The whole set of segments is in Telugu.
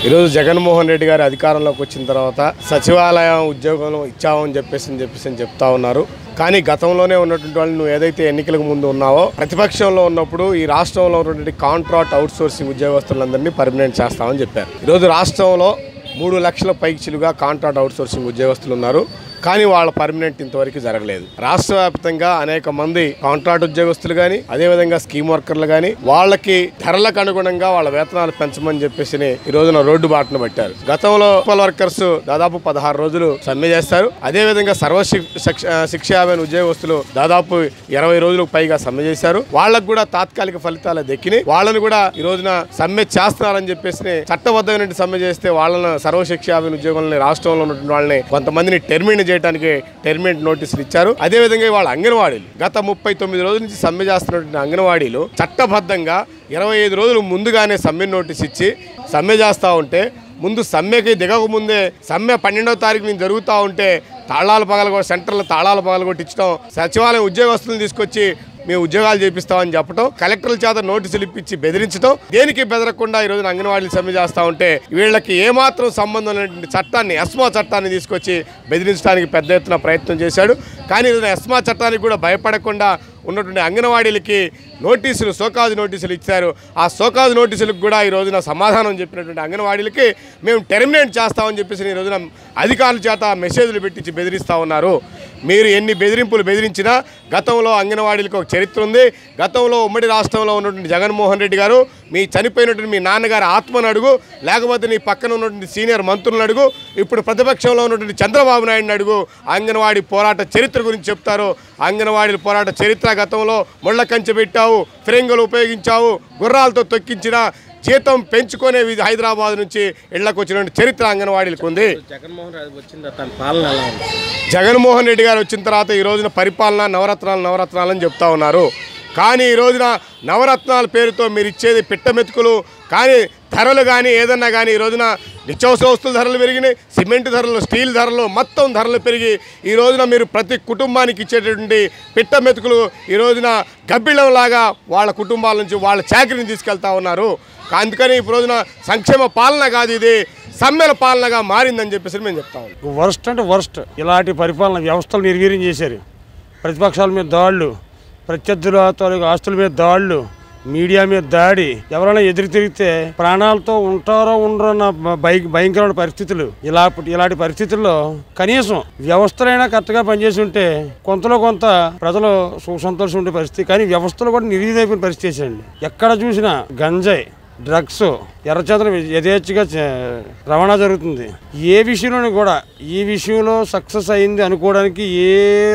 ఈరోజు జగన్మోహన్ రెడ్డి గారి అధికారంలోకి వచ్చిన తర్వాత సచివాలయం ఉద్యోగం ఇచ్చామని చెప్పేసి చెప్తా ఉన్నారు. కానీ గతంలోనే ఉన్నటువంటి వాళ్ళు నువ్వు ఏదైతే ఎన్నికలకు ముందు ఉన్నావో ప్రతిపక్షంలో ఉన్నప్పుడు ఈ రాష్ట్రంలో ఉన్నటువంటి కాంట్రాక్ట్ అవుట్సోర్సింగ్ ఉద్యోగస్తులందరినీ పర్మనెంట్ చేస్తామని చెప్పారు. ఈరోజు రాష్ట్రంలో 3 లక్షల పైచిలుగా కాంట్రాక్ట్ అవుట్సోర్సింగ్ ఉద్యోగస్తులు ఉన్నారు. కానీ వాళ్ళ పర్మనెంట్ ఇంతవరకు జరగలేదు. రాష్ట్ర వ్యాప్తంగా అనేక మంది కాంట్రాక్ట్ ఉద్యోగస్తులు కానీ అదేవిధంగా స్కీమ్ వర్కర్లు కానీ వాళ్ళకి ధరలకు అనుగుణంగా వాళ్ళ వేతనాలు పెంచమని చెప్పేసి ఈ రోజున రోడ్డు బాటను పట్టారు. గతంలో వర్కర్స్ దాదాపు 16 రోజులు సమ్మె చేస్తారు. అదేవిధంగా శిక్ష ఉద్యోగస్తులు దాదాపు 20 రోజులకు పైగా సమ్మె చేశారు. వాళ్ళకు కూడా తాత్కాలిక ఫలితాలు దక్కినాయి. వాళ్ళని కూడా ఈ రోజున సమ్మె చేస్తున్నారని చెప్పేసి చట్టబద్ధమైన సమ్మె చేస్తే వాళ్ళని సర్వశిక్ష ఉద్యోగులని రాష్ట్రంలో ఉన్నటువంటి వాళ్ళని కొంతమందిని చేయడానికి టెర్మినేట్ నోటీసులు ఇచ్చారు. అదేవిధంగా వాళ్ళ అంగన్వాడీలు గత 39 రోజుల నుంచి సమ్మె చేస్తున్నటువంటి అంగన్వాడీలు చట్టబద్ధంగా 25 రోజులు ముందుగానే సమ్మె నోటీస్ ఇచ్చి సమ్మె చేస్తూ ఉంటే ముందు సమ్మెకి దిగక ముందే సమ్మె 12వ తారీఖు నుంచి జరుగుతూ ఉంటే సెంటర్లో తాళాలు పగలగొట్టించడం, సచివాలయం ఉద్యోగస్తులను తీసుకొచ్చి మేము ఉద్యోగాలు చేపిస్తామని చెప్పడం, కలెక్టర్ల చేత నోటీసులు ఇప్పించి బెదిరించడం, దేనికి బెదరకుండా ఈ రోజున అంగన్వాడీలు సమ్మె చేస్తూ ఉంటే వీళ్ళకి ఏమాత్రం సంబంధం లేనటువంటి చట్టాన్ని ఎస్మా చట్టాన్ని తీసుకొచ్చి బెదిరించడానికి పెద్ద ఎత్తున ప్రయత్నం చేశాడు. కానీ ఈరోజు ఎస్మా చట్టానికి కూడా భయపడకుండా ఉన్నటువంటి అంగన్వాడీలకి నోటీసులు సోకాజు నోటీసులు ఇచ్చారు. ఆ సోకాజు నోటీసులకు కూడా ఈ రోజున సమాధానం చెప్పినటువంటి అంగన్వాడీలకి మేము టెర్మినేట్ చేస్తామని చెప్పేసి ఈ రోజున అధికారుల చేత మెసేజ్లు పెట్టించి బెదిరిస్తూ ఉన్నారు. మీరు ఎన్ని బెదిరింపులు బెదిరించినా గతంలో అంగన్వాడీలకు ఒక చరిత్ర ఉంది. గతంలో ఉమ్మడి రాష్ట్రంలో ఉన్నటువంటి జగన్మోహన్ రెడ్డి గారు మీ చనిపోయినటువంటి మీ నాన్నగారి ఆత్మను అడుగు, లేకపోతే నీ పక్కన ఉన్నటువంటి సీనియర్ మంత్రులను అడుగు, ఇప్పుడు ప్రతిపక్షంలో ఉన్నటువంటి చంద్రబాబు నాయుడిని అడుగు, అంగన్వాడీ పోరాట చరిత్ర గురించి చెప్తారు. అంగన్వాడీ పోరాట చరిత్ర గతంలో ముళ్ళ కంచె పెట్టావు, ఫిరంగులు ఉపయోగించావు, గుర్రాలతో తొక్కించిన జీతం పెంచుకునే హైదరాబాద్ నుంచి ఇళ్లకు వచ్చిన చరిత్ర అంగన్వాడీలకు ఉంది. జగన్మోహన్ రెడ్డి గారు వచ్చిన తర్వాత ఈ రోజున పరిపాలన నవరత్నాలు అని చెప్తా ఉన్నారు. కానీ ఈ రోజున నవరత్నాల పేరుతో మీరు ఇచ్చేది పిట్టమెతుకులు. కానీ ధరలు కానీ ఏదన్నా కానీ ఈ రోజున నిత్యావసర వస్తువుల ధరలు పెరిగినాయి, సిమెంట్ ధరలు, స్టీల్ ధరలు, మొత్తం ధరలు పెరిగి ఈ రోజున మీరు ప్రతి కుటుంబానికి ఇచ్చేటటువంటి పిట్టమెతుకులు ఈ రోజున గబ్బిళంలాగా వాళ్ళ కుటుంబాల నుంచి వాళ్ళ చాకరీని తీసుకెళ్తా ఉన్నారు. అందుకని ఈ రోజున సంక్షేమ పాలన కాదు, ఇది సమ్మెల పాలనగా మారిందని చెప్పేసి మేము చెప్తాము. వర్స్ట్ అంటే వర్స్ట్ ఇలాంటి పరిపాలన వ్యవస్థలు నిర్వీర్యం చేశారు. ప్రతిపక్షాల మీద దాడులు, ప్రత్యర్థుల తాలూకు ఆస్తుల మీద దాడులు, మీడియా మీద దాడి, ఎవరైనా ఎదురు తిరిగితే ప్రాణాలతో ఉంటారో ఉండరో అన్న భయంకరమైన పరిస్థితులు. ఇలాంటి పరిస్థితుల్లో కనీసం వ్యవస్థలైనా కరెక్ట్గా పనిచేసి ఉంటే కొంతలో కొంత ప్రజలు సుఖ సంతోషం ఉండే పరిస్థితి. కానీ వ్యవస్థలు కూడా నిర్వీర్యమైపోయిన పరిస్థితి చేశారండి. ఎక్కడ చూసినా గంజాయి, డ్రగ్స్, ఎర్రచంద్రం యథేచ్ఛగా రవాణా జరుగుతుంది. ఏ విషయంలోనూ కూడా ఈ విషయంలో సక్సెస్ అయింది అనుకోవడానికి ఏ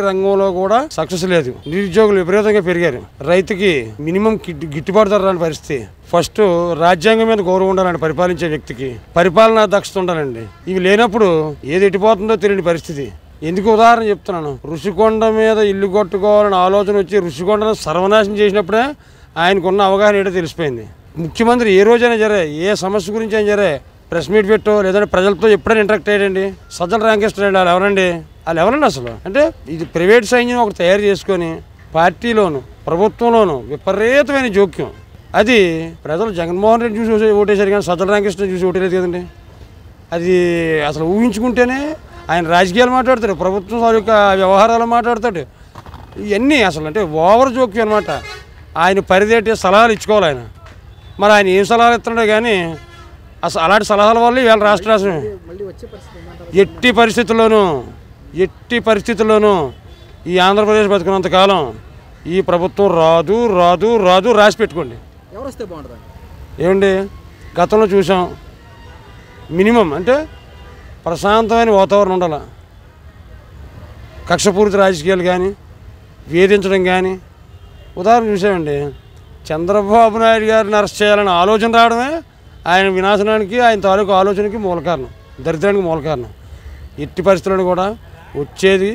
రంగంలో కూడా సక్సెస్ లేదు. నిరుద్యోగులు విపరీతంగా పెరిగారు. రైతుకి మినిమం గిట్టుబాటు ధర రాని పరిస్థితి. ఫస్ట్ రాజ్యాంగం మీద గౌరవం ఉండాలండి. పరిపాలించే వ్యక్తికి పరిపాలనా దక్షత ఉండాలండి. ఇవి లేనప్పుడు ఏది ఎట్టిపోతుందో తెలియని పరిస్థితి. ఎందుకు ఉదాహరణ చెప్తున్నాను, ఋషికొండ మీద ఇల్లు కట్టుకోవాలని ఆలోచన వచ్చి ఋషికొండను సర్వనాశనం చేసినప్పుడే ఆయనకున్న అవగాహన ఏంటో తెలిసిపోయింది. ముఖ్యమంత్రి ఏ రోజైనా సరే ఏ సమస్య గురించి అయినా సరే ప్రెస్ మీట్ పెట్టో లేదంటే ప్రజలతో ఎప్పుడైనా ఇంటరాక్ట్ అయ్యాడండి. సజ్జల రామకృష్ణారెడ్డి వాళ్ళు ఎవరండి అసలు? అంటే ఇది ప్రైవేట్ సైన్యం ఒకటి తయారు చేసుకొని పార్టీలోను ప్రభుత్వంలోను విపరీతమైన జోక్యం. అది ప్రజలు జగన్మోహన్ రెడ్డి చూసి ఓటేశారు కానీ సజ్జల రామకృష్ణ చూసి ఓటేలేదు కదండి. అది అసలు ఊహించుకుంటేనే ఆయన రాజకీయాలు మాట్లాడతాడు, ప్రభుత్వం యొక్క వ్యవహారాలు మాట్లాడతాడు. ఇవన్నీ అసలు అంటే ఓవర్ జోక్యం అనమాట. ఆయన పరిధేటి సలహాలు ఇచ్చుకోవాలి ఆయన. మరి ఆయన ఏం సలహాలు ఇస్తున్నాడో కానీ అసలు అలాంటి సలహాల వల్ల ఇవాళ రాష్ట్రం ఎట్టి పరిస్థితుల్లోనూ ఈ ఆంధ్రప్రదేశ్ బతుకున్నంతకాలం ఈ ప్రభుత్వం రాదు రాసి పెట్టుకోండి. ఏమండి గతంలో చూసాం. మినిమం అంటే ప్రశాంతమైన వాతావరణం ఉండాలి. కక్షపూరిత రాజకీయాలు కానీ వేధించడం కానీ ఉదాహరణ చూసామండి. చంద్రబాబు నాయుడు గారిని అరెస్ట్ చేయాలని ఆలోచన రావడమే ఆయన వినాశనానికి, ఆయన తాలూకు ఆలోచనకి మూల కారణం, దరిద్రానికి మూల కారణం. ఎట్టి పరిస్థితులను కూడా వచ్చేది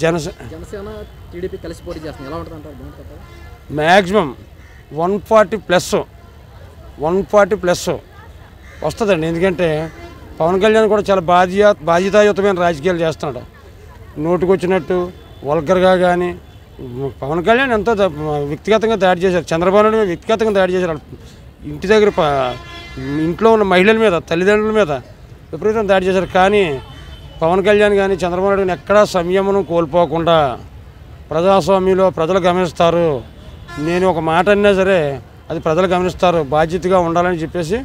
జనసేన టీడీపీ కలిసి పోటీ చేస్తుంది. ఎలా ఉంటుంది అంటారు? మ్యాక్సిమం 140+ వస్తుందండి. ఎందుకంటే పవన్ కళ్యాణ్ కూడా చాలా బాధ్యతాయుతమైన రాజకీయాలు చేస్తున్నాడు. నోటుకొచ్చినట్టు వల్గర్గా కానీ పవన్ కళ్యాణ్ ఎంతో వ్యక్తిగతంగా దాడి చేశారు. చంద్రబాబు నాయుడు వ్యక్తిగతంగా దాడి చేశారు. ఇంటి దగ్గర ఇంట్లో ఉన్న మహిళల మీద, తల్లిదండ్రుల మీద విపరీతం దాడి చేశారు. కానీ పవన్ కళ్యాణ్ కానీ చంద్రబాబు నాయుడు కానీ ఎక్కడా సంయమనం కోల్పోకుండా ప్రజాస్వామ్యంలో ప్రజలు గమనిస్తారు, నేను ఒక మాట అన్నా సరే అది ప్రజలు గమనిస్తారు, బాధ్యతగా ఉండాలని చెప్పేసి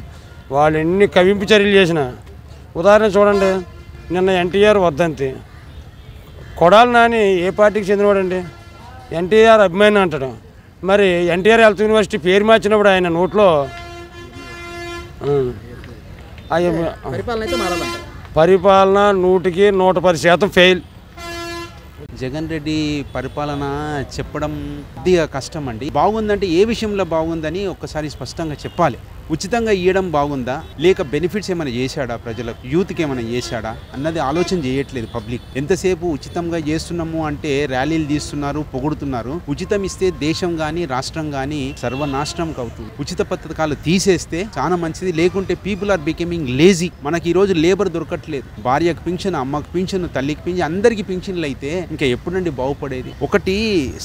వాళ్ళు ఎన్ని కవింపు చర్యలు చేసిన. ఉదాహరణ చూడండి, నిన్న ఎన్టీఆర్ వర్ధంతి. కొడాలి నాని ఏ పార్టీకి చెందినవాడండి? ఎన్టీఆర్ అభిమాని అంటాడు. మరి ఎన్టీఆర్ హెల్త్ యూనివర్సిటీ పేరు మార్చినప్పుడు ఆయన నోట్లో పరిపాలన 100కి 110% ఫెయిల్. జగన్ రెడ్డి పరిపాలన చెప్పడం కొద్దిగా కష్టం అండి. బాగుందంటే ఏ విషయంలో బాగుందని ఒక్కసారి స్పష్టంగా చెప్పాలి. ఉచితంగా ఇవ్వడం బాగుందా, లేక బెనిఫిట్స్ ఏమైనా చేశాడా, ప్రజలకు యూత్కి ఏమైనా చేశాడా అన్నది ఆలోచన చేయట్లేదు పబ్లిక్. ఎంతసేపు ఉచితంగా చేస్తున్నాము అంటే ర్యాలీలు తీస్తున్నారు, పొగుడుతున్నారు. ఉచితం ఇస్తే దేశం కానీ రాష్ట్రం కానీ సర్వనాశనం అవుతుంది. ఉచిత పథకాలు తీసేస్తే చాలా మంచిది. లేకుంటే పీపుల్ ఆర్ బికమింగ్ లేజీ. మనకి ఈరోజు లేబర్ దొరకట్లేదు. భార్యకు పింఛన్, అమ్మకు పింఛన్, తల్లికి పింఛన్, అందరికీ పింఛన్లు అయితే ఇంకా ఎప్పుడండి బాగుపడేది? ఒకటి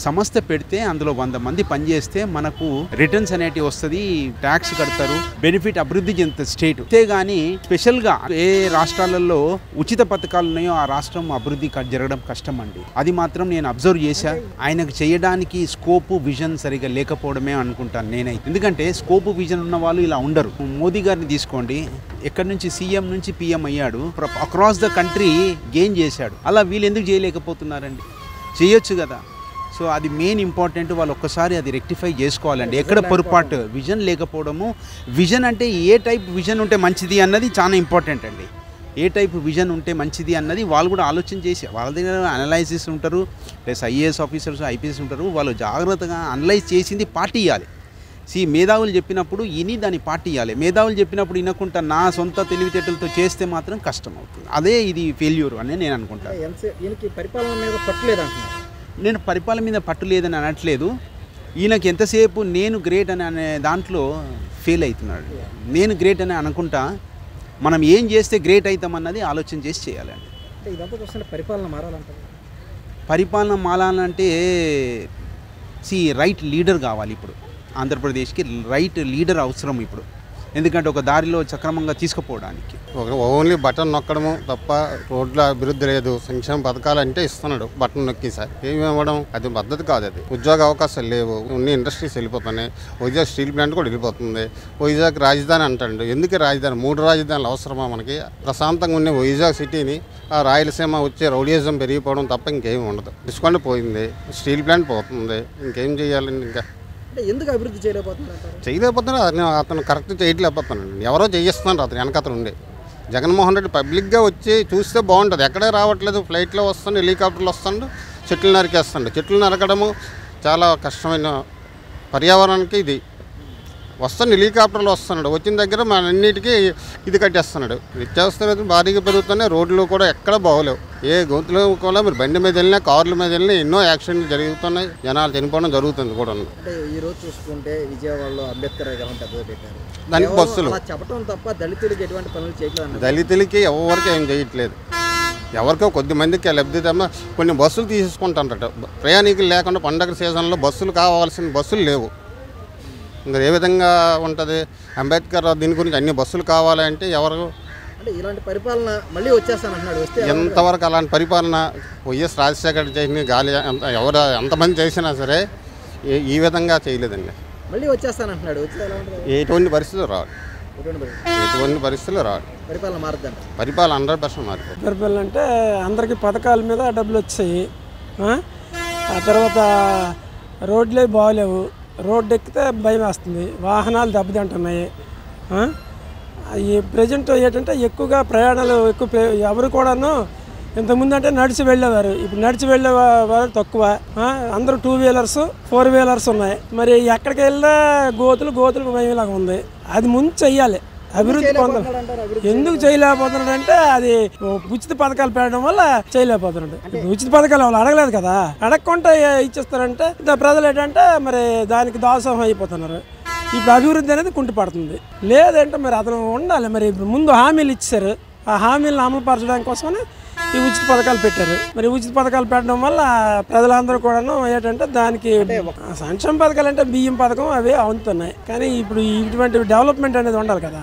సంస్థ పెడితే అందులో 100 మంది పనిచేస్తే మనకు రిటర్న్స్ అనేటివి వస్తుంది, ట్యాక్స్ కడతారు, బెనిఫిట్ అభివృద్ధి చెందుతుంది స్టేట్. అంతేగాని స్పెషల్ గా ఏ రాష్ట్రాలలో ఉచిత పథకాలు ఉన్నాయో ఆ రాష్ట్రం అభివృద్ధి జరగడం కష్టం అండి. అది మాత్రం నేను అబ్జర్వ్ చేశా. ఆయనకు చేయడానికి స్కోప్, విజన్ సరిగా లేకపోవడమే అనుకుంటాను నేనైతే. ఎందుకంటే స్కోప్, విజన్ ఉన్న వాళ్ళు ఇలా ఉండరు. మోదీ గారిని తీసుకోండి, ఎక్కడి నుంచి సీఎం నుంచి పిఎం అయ్యాడు, అక్రాస్ ద కంట్రీ గెయిన్ చేశాడు. అలా వీళ్ళు ఎందుకు చేయలేకపోతున్నారండి? చేయొచ్చు కదా. సో అది మెయిన్ ఇంపార్టెంట్. వాళ్ళు ఒక్కసారి అది రెక్టిఫై చేసుకోవాలండి. ఎక్కడ పొరపాటు, విజన్ లేకపోవడము. విజన్ అంటే ఏ టైప్ విజన్ ఉంటే మంచిది అన్నది చాలా ఇంపార్టెంట్ అండి. ఏ టైప్ విజన్ ఉంటే మంచిది అన్నది వాళ్ళు కూడా ఆలోచన చేసి, వాళ్ళ దగ్గర అనలైసిస్ ఉంటారు, ప్లస్ ఐఏఎస్ ఆఫీసర్స్, ఐపీఎస్ ఉంటారు. వాళ్ళు జాగ్రత్తగా అనలైజ్ చేసింది పార్టీ ఇవ్వాలి. మేధావులు చెప్పినప్పుడు ఇని దాన్ని పార్టీ ఇవ్వాలి. మేధావులు చెప్పినప్పుడు వినకుండా నా సొంత తెలివితేటలతో చేస్తే మాత్రం కష్టం అవుతుంది. అదే ఇది ఫెయిల్యూర్ అని నేను అనుకుంటాను. పరిపాలన మీద పట్టులేదంటున్నారు. నేను పరిపాలన మీద పట్టు లేదని అనట్లేదు. ఈయనకి ఎంతసేపు నేను గ్రేట్ అని అనే దాంట్లో ఫెయిల్ అవుతున్నాడు. నేను గ్రేట్ అని అనుకుంటా, మనం ఏం చేస్తే గ్రేట్ అవుతామన్నది ఆలోచన చేసి చేయాలండి. ఇదంతా చూస్తుంటే పరిపాలన మారాలంటారు. పరిపాలన మారాలంటే రైట్ లీడర్ కావాలి. ఇప్పుడు ఆంధ్రప్రదేశ్కి రైట్ లీడర్ అవసరం ఇప్పుడు. ఎందుకంటే ఒక దారిలో సక్రమంగా తీసుకుపోవడానికి ఓన్లీ బటన్ నొక్కడము తప్ప రోడ్ల అభివృద్ధి లేదు. సంక్షేమ పథకాలు అంటే ఇస్తున్నాడు బటన్ నొక్కి సార్, ఏమి ఇవ్వడం? అది పద్ధతి కాదు. అది ఉద్యోగ అవకాశాలు లేవు, ఉన్న ఇండస్ట్రీస్ వెళ్ళిపోతున్నాయి. వైజాగ్ స్టీల్ ప్లాంట్ కూడా వెళ్ళిపోతుంది. వైజాగ్ రాజధాని అంటాడు. ఎందుకు రాజధాని? 3 రాజధానులు అవసరమా మనకి? ప్రశాంతంగా ఉన్న వైజాగ్ సిటీని ఆ రాయలసీమ వచ్చే రౌడిజం పెరిగిపోవడం తప్ప ఇంకేం ఉండదు. డిస్కౌంట్ పోయింది, స్టీల్ ప్లాంట్ పోతుంది, ఇంకేం చేయాలండి? ఇంకా ఎందుకు అభివృద్ధి చేయలేకపోతున్నారు? అతను కరెక్ట్ చేయట్లేకపోతున్నాడు. ఎవరో చేయిస్తున్నారు అతను వెనకతను ఉండి. జగన్మోహన్ రెడ్డి పబ్లిక్గా వచ్చి చూస్తే బాగుంటుంది. ఎక్కడే రావట్లేదు. ఫ్లైట్లో వస్తుండే, హెలికాప్టర్లు వస్తుండే, చెట్లు నరికేస్తుండే. చెట్లు నరకడము చాలా కష్టమైన పర్యావరణానికి. ఇది వస్తాను హెలికాప్టర్లు వస్తున్నాడు, వచ్చిన దగ్గర మన అన్నిటికీ ఇది కట్టేస్తున్నాడు. నిత్యావసర భారీగా పెరుగుతున్నాయి. రోడ్లు కూడా ఎక్కడ బాగోలేవు. ఏ గొంతులో కూడా మీరు బండి మీద వెళ్ళినా, కార్ల మీద వెళ్ళినా ఎన్నో యాక్సిడెంట్లు జరుగుతున్నాయి. జనాలు చనిపోవడం జరుగుతుంది కూడా. ఈ రోజు చూసుకుంటే విజయవాడలో అంబేద్కర్ పెట్టారు. దానికి బస్సులు చెప్పడం తప్ప దళితులకి ఎటువంటి పనులు చేయట్లేదు. దళితులకి ఎవరికి ఏం చేయట్లేదు. ఎవరికో కొద్ది మందికి లబ్ధి తప్ప కొన్ని బస్సులు తీసేసుకుంటారట. ప్రయాణికులు లేకుండా పండగ సీజన్లో బస్సులు కావాల్సిన బస్సులు లేవు. ఇంకా ఏ విధంగా ఉంటుంది? అంబేద్కర్ దీని గురించి అన్ని బస్సులు కావాలంటే ఎవరు? అంటే ఇలాంటి పరిపాలన మళ్ళీ వచ్చేస్తానంటున్నాడు. వస్తే ఎంతవరకు అలాంటి పరిపాలన వైఎస్ రాజశేఖర చేసిన గాలి ఎవరు ఎంతమంది చేసినా సరే ఈ విధంగా చేయలేదండి. మళ్ళీ వచ్చేస్తానంటున్నాడు. ఎటువంటి పరిస్థితులు రాడు. ఎటువంటి పరిస్థితులు రాడు. పరిపాలన మారుద్దంట. పరిపాలన 100% మారిపోతుంది. పరిపాలన అంటే అందరికీ పథకాల మీద డబ్బులు వచ్చాయి. ఆ తర్వాత రోడ్లే బాగోలేవు. రోడ్డు ఎక్కితే భయం వేస్తుంది, వాహనాలు దెబ్బతింటున్నాయి. ఈ ప్రజెంట్ ఏంటంటే ఎక్కువగా ప్రయాణాలు ఎవరు కూడాను ఇంతకుముందు అంటే నడిచి వెళ్ళేవారు. ఇప్పుడు నడిచి వెళ్ళేవారు తక్కువ. అందరూ 2 వీలర్స్ 4 వీలర్స్ ఉన్నాయి. మరి ఎక్కడికి వెళ్ళినా గోతులు భయంలాగా ఉంది. అది ముందు చెయ్యాలి. అభివృద్ధి ఎందుకు చేయలేకపోతున్నాడు? అది ఉచిత పథకాలు పెట్టడం వల్ల చేయలేకపోతున్నాడు. ఉచిత పథకాలు వాళ్ళు అడగలేదు కదా, అడగకుండా ఇచ్చేస్తారంటే ప్రజలు ఏంటంటే మరి దానికి దాసోహం అయిపోతున్నారు. ఇప్పుడు అభివృద్ధి అనేది కుంటిపడుతుంది. లేదంటే మరి అతను ఉండాలి. మరి ముందు హామీలు ఇచ్చారు, ఆ హామీలను అమలు పరచడానికి కోసమని ఈ ఉచిత పథకాలు పెట్టారు. మరి ఉచిత పథకాలు పెట్టడం వల్ల ప్రజలందరూ కూడాను ఏంటంటే దానికి సంక్షేమ పథకాలు అంటే బియ్యం పథకం అవి అందుతున్నాయి. కానీ ఇప్పుడు ఇటువంటి డెవలప్మెంట్ అనేది ఉండాలి కదా.